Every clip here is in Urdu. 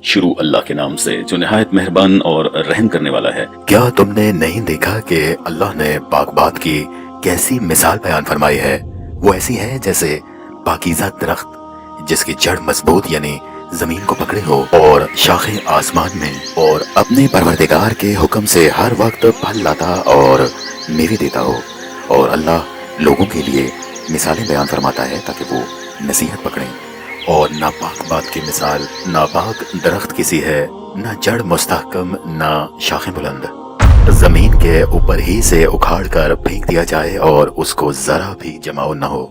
شروع اللہ کے نام سے جو نہایت مہربان اور رحم کرنے والا ہے۔ کیا تم نے نہیں دیکھا کہ اللہ نے پاک بات کی کیسی مثال بیان فرمائی ہے؟ وہ ایسی ہے جیسے پاکیزہ درخت جس کی جڑ مضبوط یعنی زمین کو پکڑے ہو اور شاخیں آسمان میں، اور اپنے پروردگار کے حکم سے ہر وقت پھل لاتا اور میوے دیتا ہو۔ اور اللہ لوگوں کے لیے مثالیں بیان فرماتا ہے تاکہ وہ نصیحت پکڑیں۔ اور ناپاک بات کی مثال ناپاک درخت کسی ہے، نہ جڑ مستحکم نہ شاخیں بلند، زمین کے اوپر ہی سے اکھاڑ کر پھینک دیا جائے اور اس کو ذرا بھی جماؤ نہ ہو۔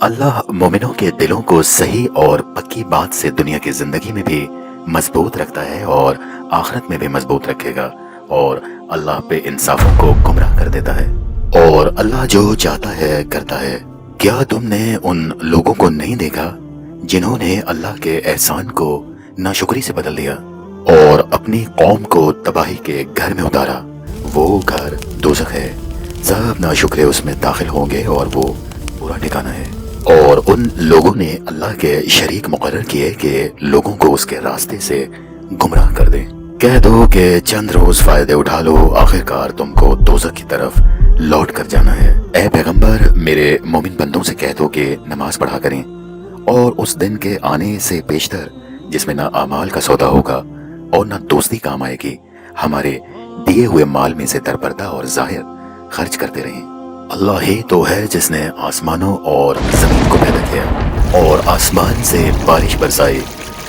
اللہ مومنوں کے دلوں کو صحیح اور پکی بات سے دنیا کی زندگی میں بھی مضبوط رکھتا ہے اور آخرت میں بھی مضبوط رکھے گا، اور اللہ بے انصافوں کو گمراہ کر دیتا ہے، اور اللہ جو چاہتا ہے کرتا ہے۔ کیا تم نے ان لوگوں کو نہیں دیکھا جنہوں نے اللہ کے احسان کو ناشکری سے بدل دیا اور اپنی قوم کو تباہی کے گھر میں اتارا؟ وہ گھر دوزخ ہے، سب ناشکرے اس میں داخل ہوں گے اور وہ برا ٹھکانہ ہے۔ اور ان لوگوں نے اللہ کے شریک مقرر کیے کہ لوگوں کو اس کے راستے سے گمراہ کر دیں۔ کہہ دو کہ چند روز فائدے اٹھا لو، آخرکار تم کو دوزخ کی طرف لوٹ کر جانا ہے۔ اے پیغمبر، میرے مومن بندوں سے کہہ دو کہ نماز پڑھا کریں، اور اس دن کے آنے سے پیشتر جس میں نہ اعمال کا سودا ہوگا اور نہ دوستی کام آئے گی، ہمارے دیے ہوئے مال میں سے درپردہ اور ظاہر خرچ کرتے رہیں۔ اللہ ہی تو ہے جس نے آسمانوں اور زمین کو پیدا کیا اور آسمان سے بارش برسائی،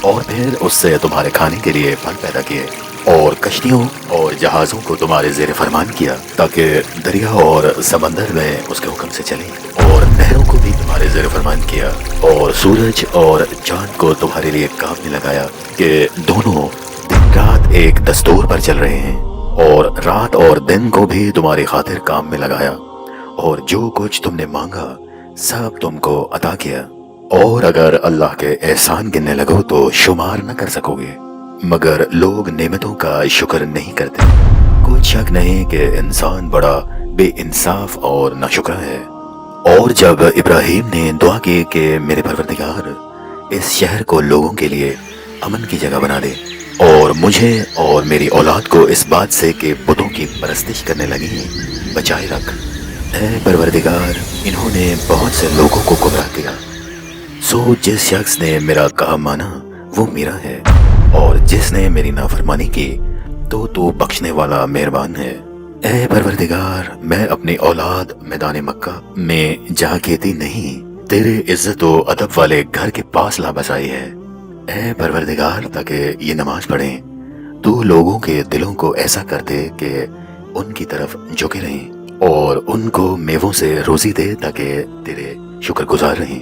اور پھر اس سے تمہارے کھانے کے لیے پھل پیدا کیے، اور کشتیوں اور جہازوں کو تمہارے زیر فرمان کیا تاکہ دریا اور سمندر میں اس کے حکم سے چلیں، اور نہروں کو بھی تمہارے زیر فرمان کیا، اور سورج اور چاند کو تمہارے لیے کام میں لگایا کہ دونوں دن رات ایک دستور پر چل رہے ہیں، اور رات اور دن کو بھی تمہاری خاطر کام میں لگایا، اور جو کچھ تم نے مانگا سب تم کو عطا کیا۔ اور اگر اللہ کے احسان گننے لگو تو شمار نہ کر سکو گے، مگر لوگ نعمتوں کا شکر نہیں کرتے۔ کوئی شک نہیں کہ انسان بڑا بے انصاف اور ناشکرا ہے۔ اور جب ابراہیم نے دعا کی کہ میرے پروردگار اس شہر کو لوگوں کے لیے امن کی جگہ بنا دے، اور مجھے اور میری اولاد کو اس بات سے کہ بتوں کی پرستش کرنے لگی ہیں بچائے رکھ، اے پروردگار انہوں نے بہت سے لوگوں کو گمراہ کیا، سو جس شخص نے میرا کہا مانا وہ میرا ہے، اور جس نے میری نافرمانی کی تو بخشنے والا مہربان ہے۔ اے پروردگار میں اپنی اولاد میدان مکہ میں جہاں کہتی نہیں تیرے عزت و ادب والے گھر کے پاس لا بسائی ہے۔ اے پروردگار تاکہ یہ نماز پڑھیں تو لوگوں کے دلوں کو ایسا کر دے کہ ان کی طرف جھکے رہیں، اور ان کو میووں سے روزی دے تاکہ تیرے شکر گزار رہیں۔